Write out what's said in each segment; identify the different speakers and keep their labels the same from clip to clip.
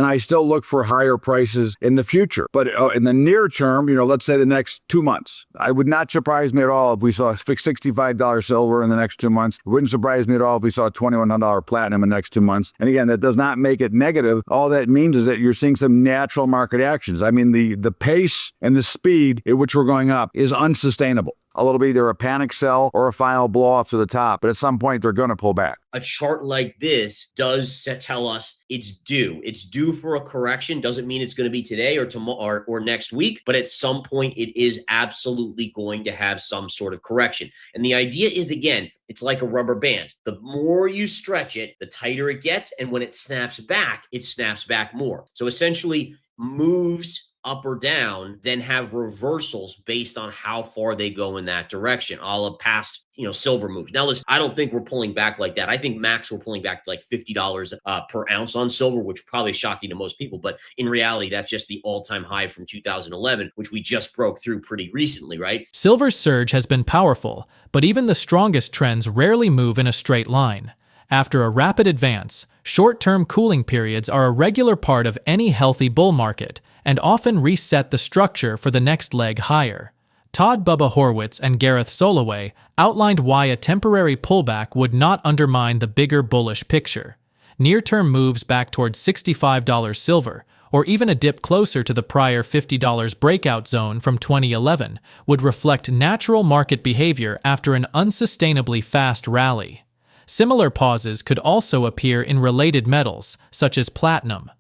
Speaker 1: and I still look for higher prices in the future. But in the near term, let's say the next 2 months, I would not surprise me at all if we saw $65 silver in the next 2 months. It wouldn't surprise me at all if we saw $2,100 platinum in the next 2 months. And again, that does not make it negative. All that means is that you're seeing some natural market actions. I mean, the pace and the speed at which we're going up is unsustainable. A little bit either a panic sell or a final blow off to the top, but at some point they're going to pull back.
Speaker 2: A chart like this does tell us it's due. It's due for a correction. Doesn't mean it's going to be today or tomorrow or next week, but at some point it is absolutely going to have some sort of correction. And the idea is, again, it's like a rubber band. The more you stretch it, the tighter it gets. And when it snaps back more. So essentially moves up or down, then have reversals based on how far they go in that direction, all of past, silver moves. Now, listen, I don't think we're pulling back like that. I think max we're pulling back to like $50 per ounce on silver, which probably is shocking to most people. But in reality, that's just the all-time high from 2011, which we just broke through pretty recently, right?
Speaker 3: Silver's surge has been powerful, but even the strongest trends rarely move in a straight line. After a rapid advance, short-term cooling periods are a regular part of any healthy bull market, and often reset the structure for the next leg higher. Todd Bubba Horwitz and Gareth Soloway outlined why a temporary pullback would not undermine the bigger bullish picture. Near-term moves back towards $65 silver, or even a dip closer to the prior $50 breakout zone from 2011, would reflect natural market behavior after an unsustainably fast rally. Similar pauses could also appear in related metals, such as platinum.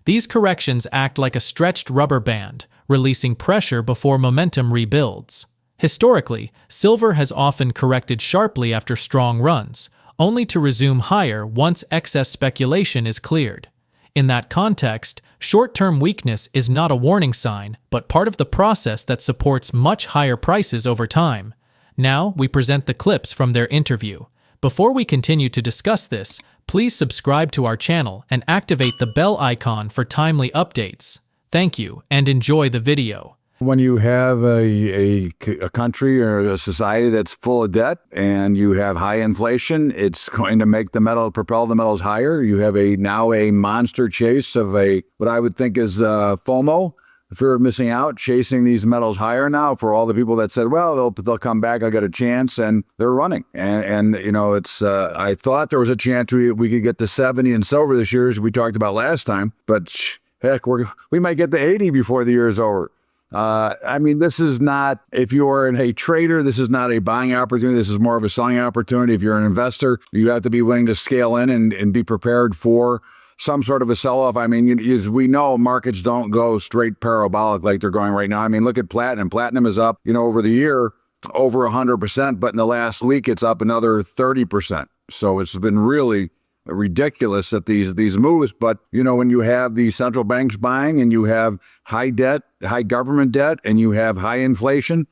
Speaker 3: These corrections act like a stretched rubber band, releasing pressure before momentum rebuilds. Historically, silver has often corrected sharply after strong runs, only to resume higher once excess speculation is cleared. In that context, short-term weakness is not a warning sign, but part of the process that supports much higher prices over time. Now, we present the clips from their interview. Before we continue to discuss this, please subscribe to our channel and activate the bell icon for timely updates. Thank you, and enjoy the video.
Speaker 1: When you have a country or a society that's full of debt and you have high inflation, it's going to make propel the metals higher. You have now a monster chase of what I would think is FOMO, fear of missing out, chasing these metals higher now for all the people that said, well, they'll come back, I'll get a chance, and they're running. And it's I thought there was a chance we could get to 70 in silver this year, as we talked about last time, but heck, we might get to 80 before the year is over. This is not, if you're a trader, this is not a buying opportunity. This is more of a selling opportunity. If you're an investor, you have to be willing to scale in and be prepared for some sort of a sell-off. As we know, markets don't go straight parabolic like they're going right now. Look at platinum. Platinum is up, over the year, over 100%, but in the last week, it's up another 30%. So it's been really ridiculous at these moves. But, when you have the central banks buying and you have high debt, high government debt, and you have high inflation,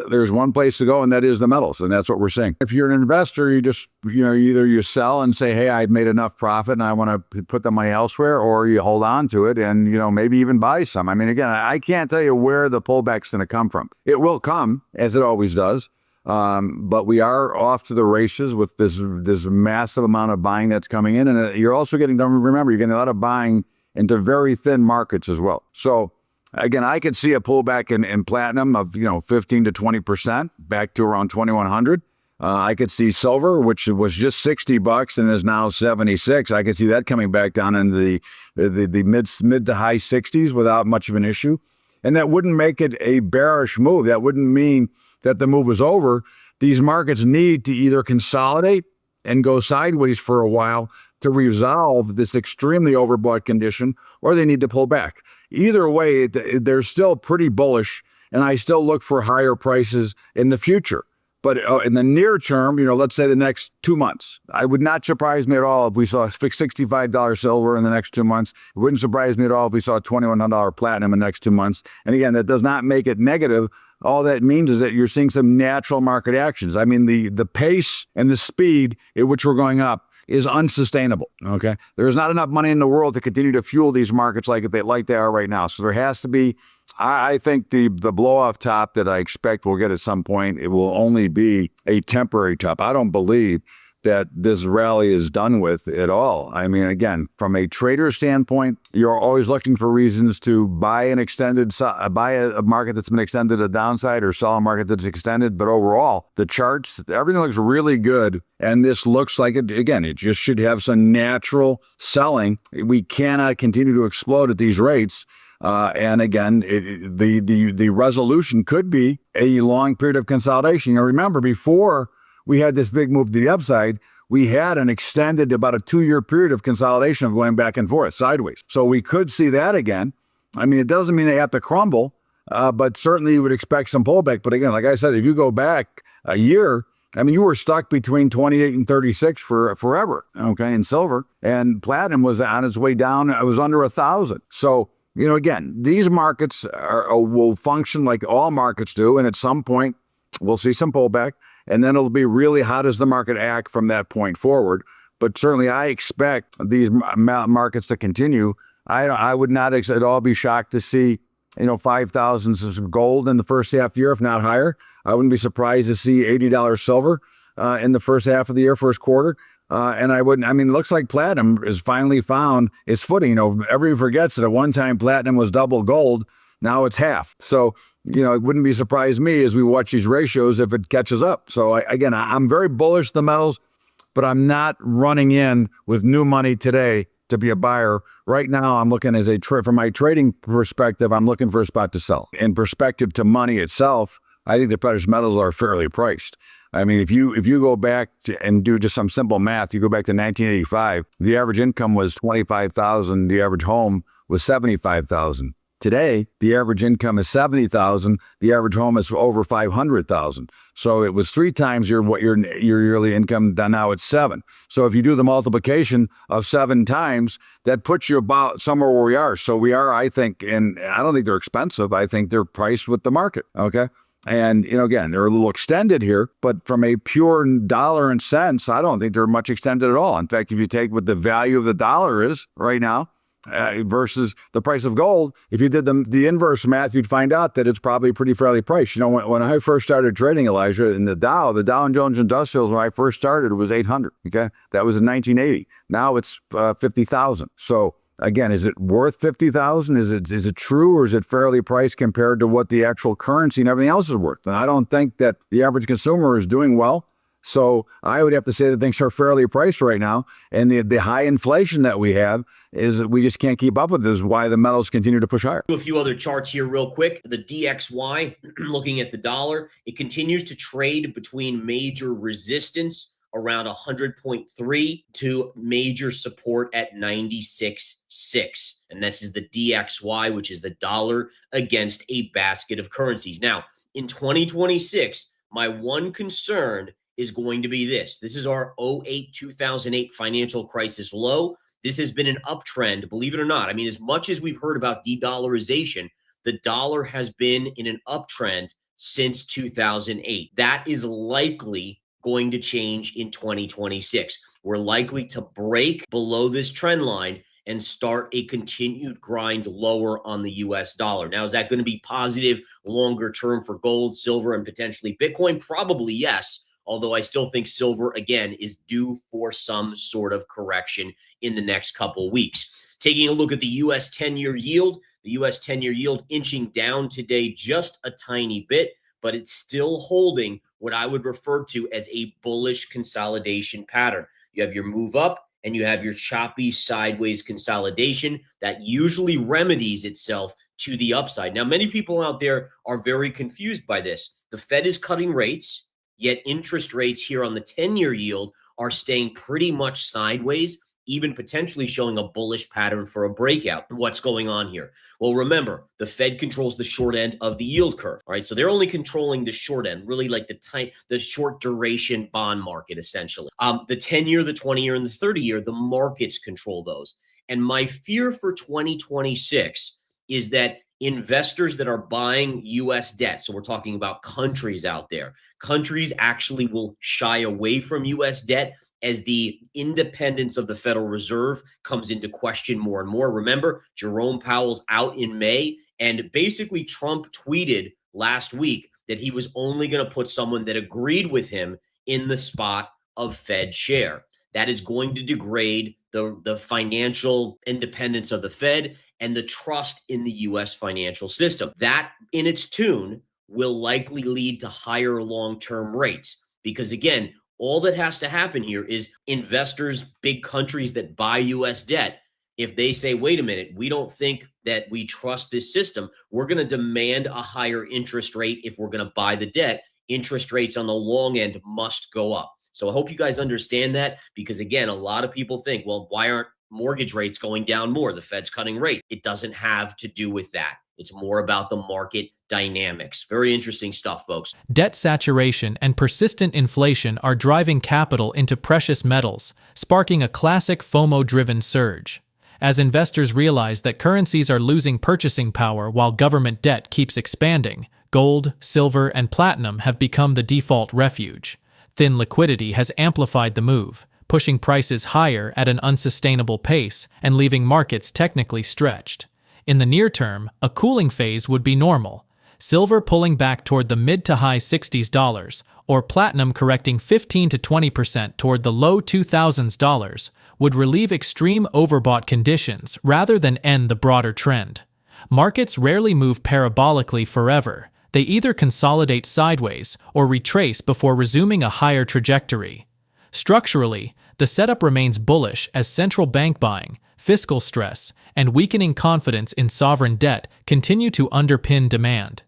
Speaker 1: there's one place to go, and that is the metals, and that's what we're seeing. If you're an investor, you just, either you sell and say, hey, I've made enough profit and I want to put the money elsewhere, or you hold on to it and, maybe even buy some. Again, I can't tell you where the pullback's going to come from. It will come, as it always does, but we are off to the races with this massive amount of buying that's coming in, and you're also getting a lot of buying into very thin markets as well. So, again, I could see a pullback in platinum of 15 to 20% back to around 2,100. I could see silver, which was just $60 and is now 76. I could see that coming back down in the mid to high 60s without much of an issue, and that wouldn't make it a bearish move. That wouldn't mean that the move was over. These markets need to either consolidate and go sideways for a while to resolve this extremely overbought condition, or they need to pull back. Either way, they're still pretty bullish, and I still look for higher prices in the future. But in the near term, let's say the next 2 months, I would not surprise me at all if we saw $65 silver in the next 2 months. It wouldn't surprise me at all if we saw $2,100 platinum in the next 2 months. And again, that does not make it negative. All that means is that you're seeing some natural market actions. The pace and the speed at which we're going up is unsustainable, okay? There's not enough money in the world to continue to fuel these markets like they are right now. So there has to be, I think the blow-off top that I expect we'll get at some point, it will only be a temporary top. I don't believe that this rally is done with at all. I mean, again, from a trader standpoint, you're always looking for reasons to buy an extended, buy a market that's been extended to downside or sell a market that's extended. But overall, the charts, everything looks really good. And this looks like it, again, it just should have some natural selling. We cannot continue to explode at these rates. And again, the resolution could be a long period of consolidation. Now, remember, before we had this big move to the upside, we had an extended about a 2-year period of consolidation of going back and forth sideways. So we could see that again. I mean, it doesn't mean they have to crumble, but certainly you would expect some pullback. But again, like I said, if you go back a year, I mean, you were stuck between 28 and 36 for forever, okay, in silver. And platinum was on its way down. It was under 1,000. So, you know, again, these markets will function like all markets do. And at some point, we'll see some pullback. And then it'll be really how does the market act from that point forward. But certainly I expect these markets to continue. I would not at all be shocked to see, 5,000 gold in the first half year, if not higher. I wouldn't be surprised to see $80 silver in the first half of the year, first quarter. And it looks like platinum has finally found its footing. Everybody forgets that at one time platinum was double gold. Now it's half. So, it wouldn't be surprised me as we watch these ratios if it catches up. So I'm very bullish the metals, but I'm not running in with new money today to be a buyer. Right now, I'm looking from my trading perspective, I'm looking for a spot to sell. In perspective to money itself, I think the precious metals are fairly priced. I mean, if you go back and do just some simple math, you go back to 1985, the average income was $25,000, the average home was $75,000. Today, the average income is $70,000. The average home is over $500,000. So it was 3 times your yearly income. Now it's 7. So if you do the multiplication of 7 times, that puts you about somewhere where we are. So we are, I think, and I don't think they're expensive. I think they're priced with the market. Okay. And, again, they're a little extended here, but from a pure dollar and cents, I don't think they're much extended at all. In fact, if you take what the value of the dollar is right now, versus the price of gold, if you did the inverse math, you'd find out that it's probably pretty fairly priced. When I first started trading, Elijah, in the Dow and Jones Industrials, when I first started, it was 800. Okay, that was in 1980. Now it's 50,000. So again, is it worth 50,000? Is it true, or is it fairly priced compared to what the actual currency and everything else is worth? And I don't think that the average consumer is doing well. So I would have to say that things are fairly priced right now. And the high inflation that we have is we just can't keep up with. This is why the metals continue to push higher.
Speaker 2: A few other charts here real quick. The DXY, looking at the dollar, it continues to trade between major resistance around 100.3 to major support at 96.6. And this is the DXY, which is the dollar against a basket of currencies. Now, in 2026, my one concern is going to be this. This is our 2008 financial crisis low. This has been an uptrend, believe it or not. I mean, as much as we've heard about de-dollarization, the dollar has been in an uptrend since 2008. That is likely going to change in 2026. We're likely to break below this trend line and start a continued grind lower on the US dollar. Now, is that going to be positive longer term for gold, silver, and potentially Bitcoin? Probably yes. Although I still think silver, again, is due for some sort of correction in the next couple weeks. Taking a look at the U.S. 10-year yield, the U.S. 10-year yield inching down today just a tiny bit, but it's still holding what I would refer to as a bullish consolidation pattern. You have your move up and you have your choppy sideways consolidation that usually remedies itself to the upside. Now, many people out there are very confused by this. The Fed is cutting rates. Yet interest rates here on the 10-year yield are staying pretty much sideways, even potentially showing a bullish pattern for a breakout. What's going on here? Well, remember, the Fed controls the short end of the yield curve. All right, so they're only controlling the short end, really like the short duration bond market, essentially. The 10-year, the 20-year, and the 30-year, the markets control those. And my fear for 2026 is that investors that are buying U.S. debt, so we're talking about countries out there, countries actually will shy away from U.S. debt as the independence of the Federal Reserve comes into question more and more. Remember, Jerome Powell's out in May, and basically Trump tweeted last week that he was only going to put someone that agreed with him in the spot of Fed share. That is going to degrade the financial independence of the Fed and the trust in the US financial system. That in its tune will likely lead to higher long-term rates because, again, all that has to happen here is investors, big countries that buy US debt, if they say, wait a minute, we don't think that we trust this system, we're going to demand a higher interest rate if we're going to buy the debt. Interest rates on the long end must go up. So I hope you guys understand that because, again, a lot of people think, well, why aren't mortgage rates going down more? The Fed's cutting rate. It doesn't have to do with that. It's more about the market dynamics. Very interesting stuff, folks.
Speaker 3: Debt saturation and persistent inflation are driving capital into precious metals, sparking a classic FOMO-driven surge. As investors realize that currencies are losing purchasing power while government debt keeps expanding, gold, silver, and platinum have become the default refuge. Thin liquidity has amplified the move, pushing prices higher at an unsustainable pace and leaving markets technically stretched. In the near term, a cooling phase would be normal. Silver pulling back toward the mid to high $60s, or platinum correcting 15 to 20% toward the low $2000s, would relieve extreme overbought conditions rather than end the broader trend. Markets rarely move parabolically forever. They either consolidate sideways or retrace before resuming a higher trajectory. Structurally, the setup remains bullish as central bank buying, fiscal stress, and weakening confidence in sovereign debt continue to underpin demand.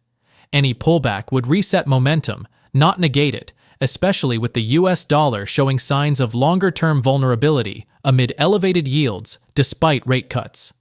Speaker 3: Any pullback would reset momentum, not negate it, especially with the US dollar showing signs of longer-term vulnerability amid elevated yields despite rate cuts.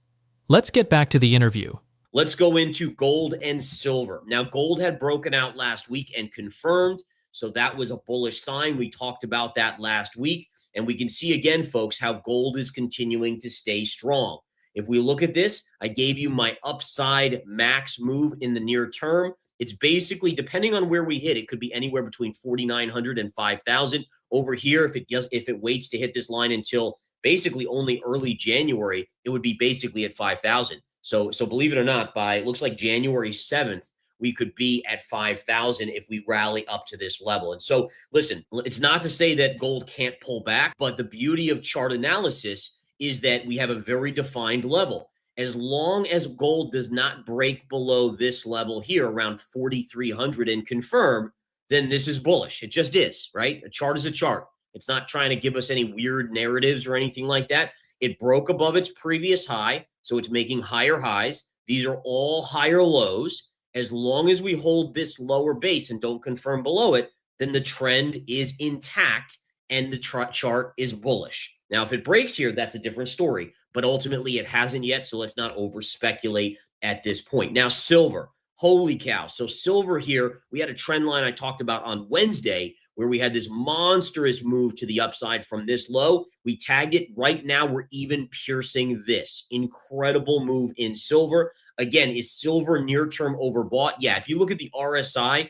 Speaker 3: Let's get back to the interview.
Speaker 2: Let's go into gold and silver. Now, gold had broken out last week and confirmed, so that was a bullish sign. We talked about that last week, and we can see again, folks, how gold is continuing to stay strong. If we look at this, I gave you my upside max move in the near term. It's basically, depending on where we hit, it could be anywhere between 4,900 and 5,000. Over here, if it waits to hit this line until basically only early January, it would be basically at 5,000. So believe it or not, by it looks like January 7th, we could be at 5,000 if we rally up to this level. And so, listen, it's not to say that gold can't pull back, but the beauty of chart analysis is that we have a very defined level. As long as gold does not break below this level here around 4,300 and confirm, then this is bullish. It just is, right? A chart is a chart. It's not trying to give us any weird narratives or anything like that. It broke above its previous high, so it's making higher highs. These are all higher lows. As long as we hold this lower base and don't confirm below it, then the trend is intact and the chart is bullish. Now, if it breaks here, that's a different story, but ultimately it hasn't yet, so let's not over speculate at this point. Now, silver, holy cow. So silver here, we had a trend line I talked about on Wednesday where we had this monstrous move to the upside from this low. We tagged it. Right now, we're even piercing this. Incredible move in silver. Again, is silver near-term overbought? Yeah, if you look at the RSI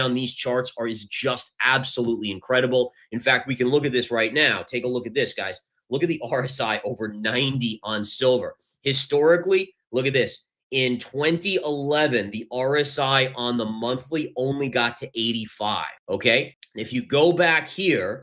Speaker 2: on these charts is just absolutely incredible. In fact, we can look at this right now. Take a look at this, guys. Look at the RSI over 90 on silver. Historically, look at this. In 2011, the RSI on the monthly only got to 85, okay? If you go back here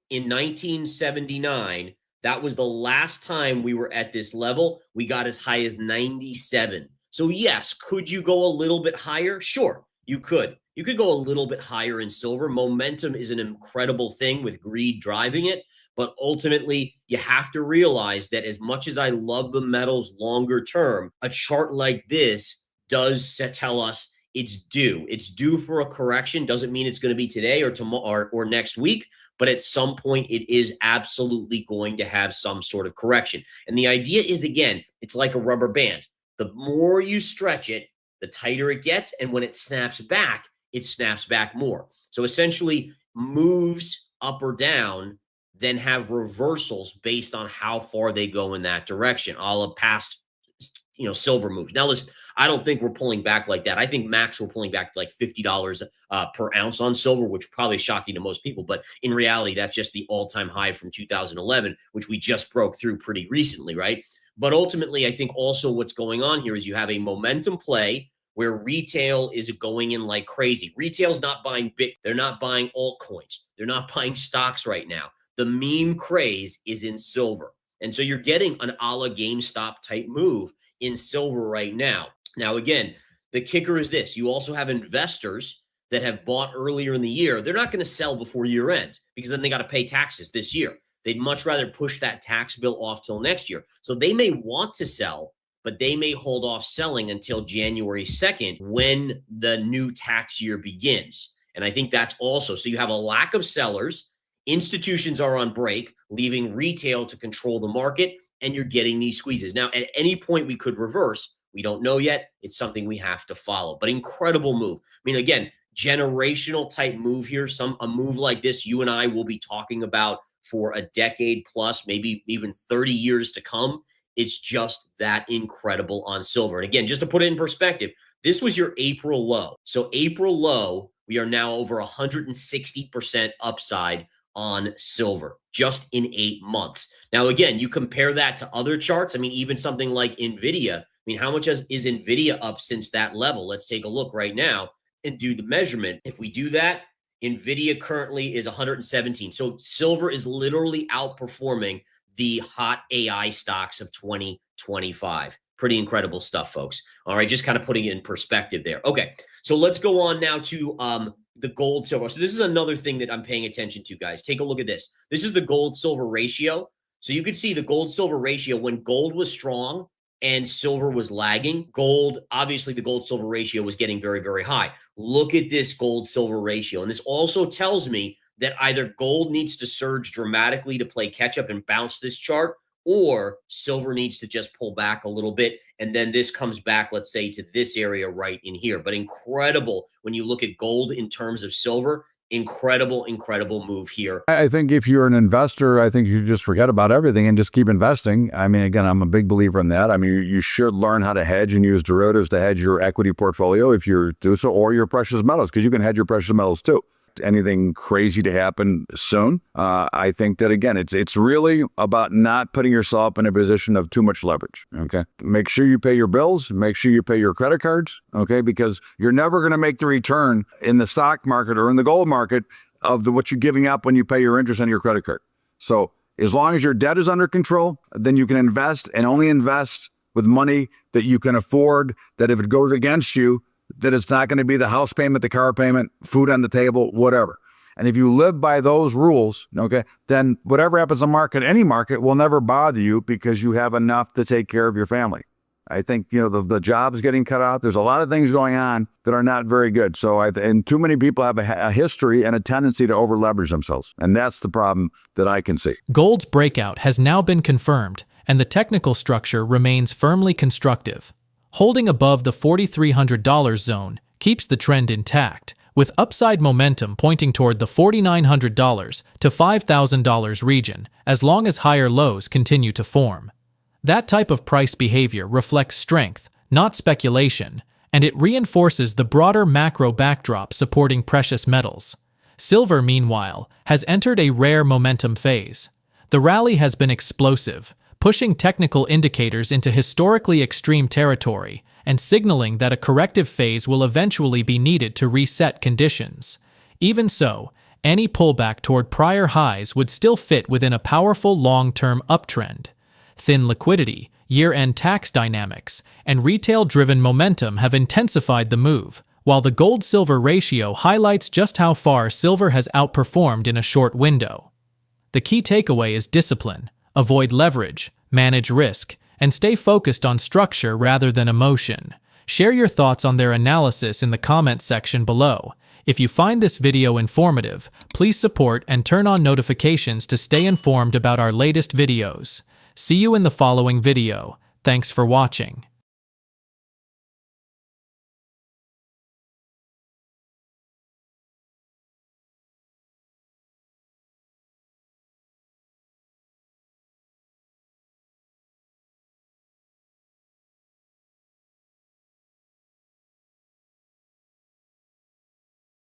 Speaker 2: in 1979, that was the last time we were at this level. We got as high as 97. So yes, could you go a little bit higher? Sure, you could. You could go a little bit higher in silver. Momentum is an incredible thing with greed driving it. But ultimately, you have to realize that as much as I love the metals longer term, a chart like this does tell us it's due. It's due for a correction. Doesn't mean it's going to be today or tomorrow or next week, but at some point it is absolutely going to have some sort of correction. And the idea is, again, it's like a rubber band. The more you stretch it, the tighter it gets. And when it snaps back more. So essentially moves up or down then have reversals based on how far they go in that direction. All of past, silver moves. Now, listen, I don't think we're pulling back like that. I think max we're pulling back to like $50 per ounce on silver, which probably is shocking to most people. But in reality, that's just the all-time high from 2011, which we just broke through pretty recently, right? But ultimately, I think also what's going on here is you have a momentum play where retail is going in like crazy. Retail's not buying they're not buying altcoins. They're not buying stocks right now. The meme craze is in silver. And so you're getting an a la GameStop type move in silver right now. Now, again, the kicker is this. You also have investors that have bought earlier in the year. They're not going to sell before year end because then they got to pay taxes this year. They'd much rather push that tax bill off till next year. So they may want to sell, but they may hold off selling until January 2nd when the new tax year begins. And I think that's also, so you have a lack of sellers. Institutions are on break, leaving retail to control the market, and you're getting these squeezes. Now, at any point, we could reverse. We don't know yet. It's something we have to follow. But incredible move. I mean, again, generational type move here. A move like this, you and I will be talking about for a decade plus, maybe even 30 years to come. It's just that incredible on silver. And again, just to put it in perspective, this was your April low. So April low, we are now over 160% upside on silver just in 8 months. Now, again, you compare that to other charts. I mean, even something like NVIDIA. I mean, how much is NVIDIA up since that level? Let's take a look right now and do the measurement. If we do that, NVIDIA currently is 117. So silver is literally outperforming the hot AI stocks of 2025. Pretty incredible stuff, folks. All right, just kind of putting it in perspective there. Okay, so let's go on now to the gold silver. So this is another thing that I'm paying attention to, guys. Take a look at this. This is the gold silver ratio. So you could see the gold silver ratio when gold was strong and silver was lagging. Gold, obviously the gold silver ratio was getting very, very high. Look at this gold silver ratio. And this also tells me that either gold needs to surge dramatically to play catch up and bounce this chart, or silver needs to just pull back a little bit. And then this comes back, let's say, to this area right in here. But incredible when you look at gold in terms of silver. Incredible, incredible move here.
Speaker 1: I think if you're an investor, I think you just forget about everything and just keep investing. I mean, again, I'm a big believer in that. I mean, you should learn how to hedge and use derivatives to hedge your equity portfolio if you do so, or your precious metals, because you can hedge your precious metals too. Anything crazy to happen soon. I think that, again, it's really about not putting yourself in a position of too much leverage. Okay. Make sure you pay your bills, make sure you pay your credit cards. Okay. Because you're never going to make the return in the stock market or in the gold market of what you're giving up when you pay your interest on your credit card. So as long as your debt is under control, then you can invest and only invest with money that you can afford, that if it goes against you, that it's not going to be the house payment, the car payment, food on the table, whatever. And if you live by those rules, okay, then whatever happens in the market, any market will never bother you because you have enough to take care of your family. I think, the job's getting cut out. There's a lot of things going on that are not very good. So, and too many people have a history and a tendency to over leverage themselves. And that's the problem that I can see.
Speaker 3: Gold's breakout has now been confirmed, and the technical structure remains firmly constructive. Holding above the $4,300 zone keeps the trend intact, with upside momentum pointing toward the $4,900 to $5,000 region as long as higher lows continue to form. That type of price behavior reflects strength, not speculation, and it reinforces the broader macro backdrop supporting precious metals. Silver, meanwhile, has entered a rare momentum phase. The rally has been explosive, pushing technical indicators into historically extreme territory and signaling that a corrective phase will eventually be needed to reset conditions. Even so, any pullback toward prior highs would still fit within a powerful long-term uptrend. Thin liquidity, year-end tax dynamics, and retail-driven momentum have intensified the move, while the gold-silver ratio highlights just how far silver has outperformed in a short window. The key takeaway is discipline. Avoid leverage, manage risk, and stay focused on structure rather than emotion. Share your thoughts on their analysis in the comments section below. If you find this video informative, please support and turn on notifications to stay informed about our latest videos. See you in the following video. Thanks for watching.